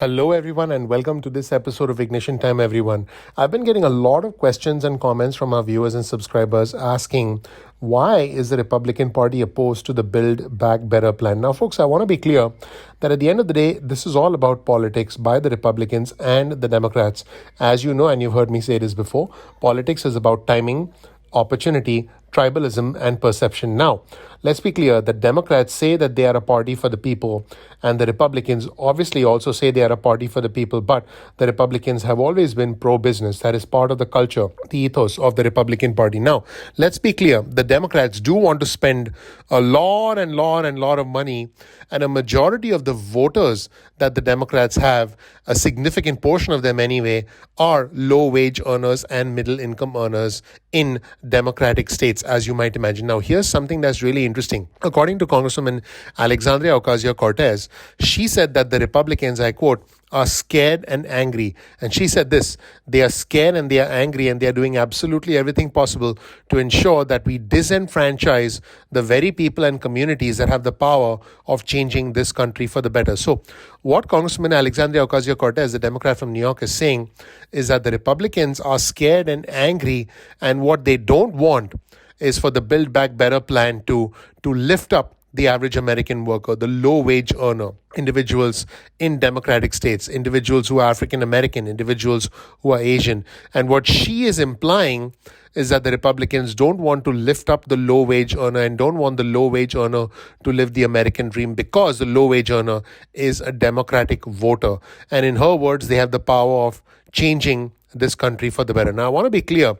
Hello, everyone, and welcome to this episode of Ignition Time, everyone. I've been getting a lot of questions and comments from our viewers and subscribers asking why is the Republican Party opposed to the Build Back Better plan? Now, folks, I want to be clear that at the end of the day, this is all about politics by the Republicans and the Democrats. As you know, and you've heard me say this before, politics is about timing, opportunity, tribalism, and perception. Now, let's be clear that Democrats say that they are a party for the people, and the Republicans obviously also say they are a party for the people, but the Republicans have always been pro-business. That is part of the culture, the ethos of the Republican Party. Now, let's be clear. The Democrats do want to spend a lot of money, and a majority of the voters that the Democrats have, a significant portion of them anyway, are low-wage earners and middle-income earners in Democratic states, as you might imagine. Now, here's something that's really interesting. According to Congresswoman Alexandria Ocasio-Cortez, she said that the Republicans, I quote, are scared and angry. And she said this: they are scared and they are angry, and they are doing absolutely everything possible to ensure that we disenfranchise the very people and communities that have the power of changing this country for the better. So what Congresswoman Alexandria Ocasio-Cortez, the Democrat from New York, is saying is that the Republicans are scared and angry, and what they don't want is for the Build Back Better plan to lift up the average American worker, the low-wage earner, individuals in democratic states, individuals who are African American, individuals who are Asian. And what she is implying is that the Republicans don't want to lift up the low-wage earner and don't want the low-wage earner to live the American dream, because the low-wage earner is a Democratic voter. And in her words, they have the power of changing this country for the better. Now, I want to be clear.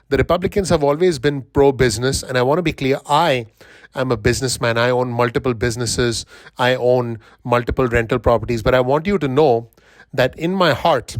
The Republicans have always been pro-business, and I want to be clear. I'm a businessman. I own multiple businesses. I own multiple rental properties. But I want you to know that in my heart,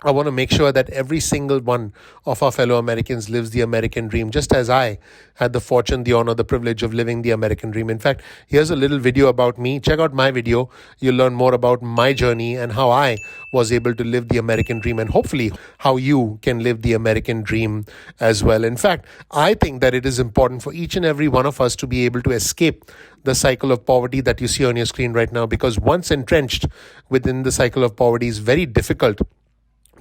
I want to make sure that every single one of our fellow Americans lives the American dream, just as I had the fortune, the honor, the privilege of living the American dream. In fact, here's a little video about me. Check out my video. You'll learn more about my journey and how I was able to live the American dream, and hopefully how you can live the American dream as well. In fact, I think that it is important for each and every one of us to be able to escape the cycle of poverty that you see on your screen right now, because once entrenched within the cycle of poverty, is very difficult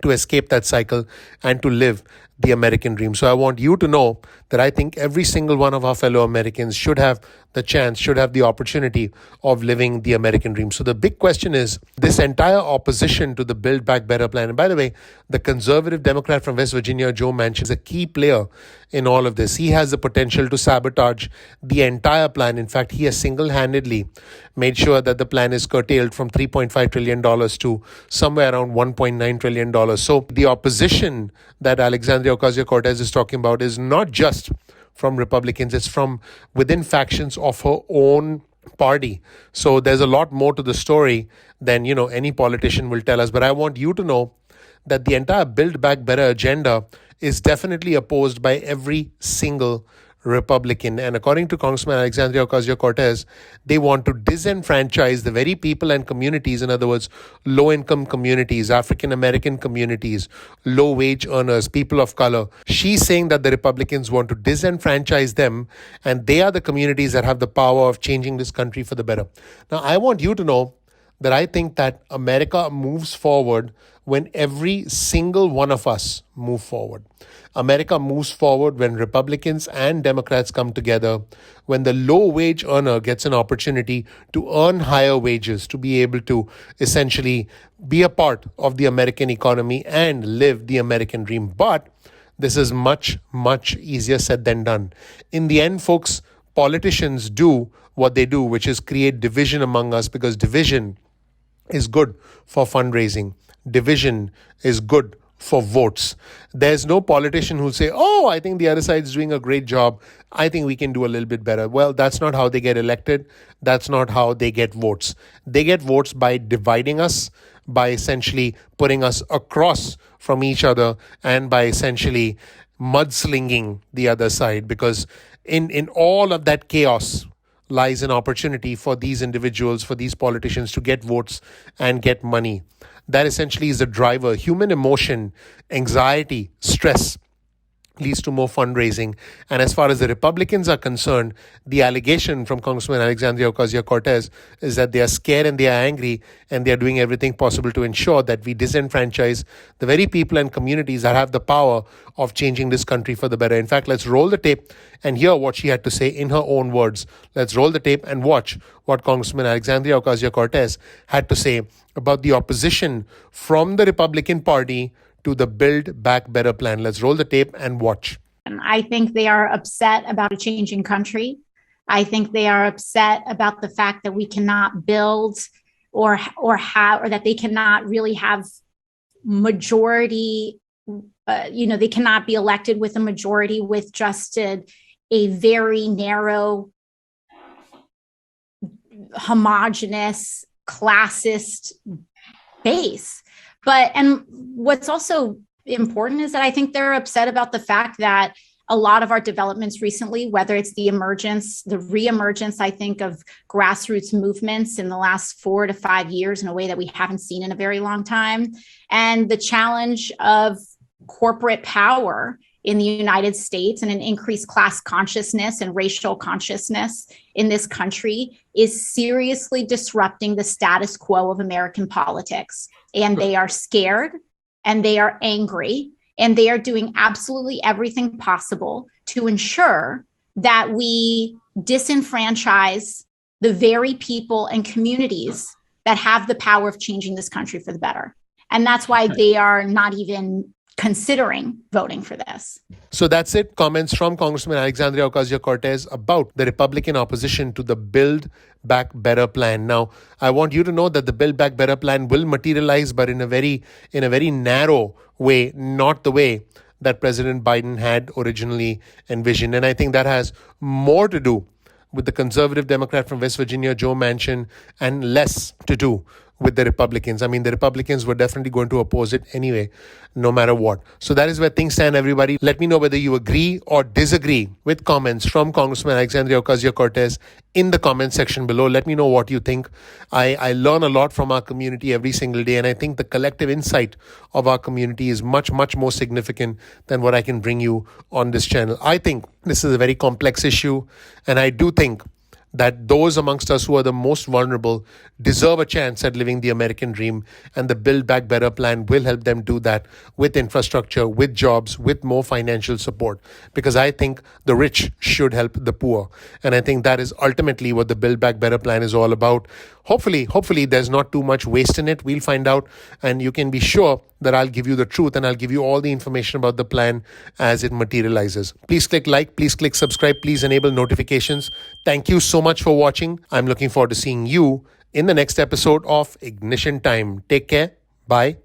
to escape that cycle and to live the American dream. So I want you to know that I think every single one of our fellow Americans should have the chance, should have the opportunity of living the American dream. So the big question is this entire opposition to the Build Back Better plan. And by the way, the conservative Democrat from West Virginia, Joe Manchin, is a key player in all of this. He has the potential to sabotage the entire plan. In fact, he has single-handedly made sure that the plan is curtailed from $3.5 trillion to somewhere around $1.9 trillion. So the opposition that Alexandria Ocasio-Cortez is talking about is not just from Republicans, it's from within factions of her own party. So there's a lot more to the story than, any politician will tell us. But I want you to know that the entire Build Back Better agenda is definitely opposed by every single Republican. And according to Congressman Alexandria Ocasio-Cortez, they want to disenfranchise the very people and communities, in other words, low-income communities, African-American communities, low-wage earners, people of color. She's saying that the Republicans want to disenfranchise them, and they are the communities that have the power of changing this country for the better. Now, I want you to know that I think that America moves forward when every single one of us move forward. America moves forward when Republicans and Democrats come together, when the low-wage earner gets an opportunity to earn higher wages, to be able to essentially be a part of the American economy and live the American dream. But this is much, much easier said than done. In the end, folks, politicians do what they do, which is create division among us, because division is good for fundraising. Division is good for votes. There's no politician who'll say, I think the other side is doing a great job. I think we can do a little bit better. Well, that's not how they get elected. That's not how they get votes. They get votes by dividing us, by essentially putting us across from each other, and by essentially mudslinging the other side, because in all of that chaos lies an opportunity for these individuals, for these politicians to get votes and get money. That essentially is the driver. Human emotion, anxiety, stress leads to more fundraising. And as far as the Republicans are concerned, the allegation from Congressman Alexandria Ocasio-Cortez is that they are scared and they are angry and they are doing everything possible to ensure that we disenfranchise the very people and communities that have the power of changing this country for the better. In fact, let's roll the tape and hear what she had to say in her own words. Let's roll the tape and watch what Congressman Alexandria Ocasio-Cortez had to say about the opposition from the Republican Party to the Build Back Better plan. Let's roll the tape and watch. I think they are upset about a changing country. I think they are upset about the fact that we cannot build or that they cannot really have majority. They cannot be elected with a majority with just a very narrow, homogenous, classist base. And what's also important is that I think they're upset about the fact that a lot of our developments recently, whether it's the reemergence, I think, of grassroots movements in the last 4 to 5 years in a way that we haven't seen in a very long time, and the challenge of corporate power in the United States and an increased class consciousness and racial consciousness in this country is seriously disrupting the status quo of American politics. And they are scared and they are angry and they are doing absolutely everything possible to ensure that we disenfranchise the very people and communities that have the power of changing this country for the better. And that's why they are not even considering voting for this. So that's it. Comments from Congressman Alexandria Ocasio-Cortez about the Republican opposition to the Build Back Better plan. Now, I want you to know that the Build Back Better plan will materialize, but in a very narrow way, not the way that President Biden had originally envisioned. And I think that has more to do with the conservative Democrat from West Virginia, Joe Manchin, and less to do with the Republicans. I mean, the Republicans were definitely going to oppose it anyway, no matter what. So that is where things stand, everybody. Let me know whether you agree or disagree with comments from Congressman Alexandria Ocasio-Cortez in the comment section below. Let me know what you think. I learn a lot from our community every single day, and I think the collective insight of our community is much, much more significant than what I can bring you on this channel. I think this is a very complex issue, and I do think that those amongst us who are the most vulnerable deserve a chance at living the American dream, and the Build Back Better plan will help them do that with infrastructure, with jobs, with more financial support, because I think the rich should help the poor. And I think that is ultimately what the Build Back Better plan is all about. Hopefully there's not too much waste in it. We'll find out, and you can be sure that I'll give you the truth and I'll give you all the information about the plan as it materializes. Please click like, please click subscribe, please enable notifications. Thank you so much for watching. I'm looking forward to seeing you in the next episode of Ignition Time. Take care. Bye.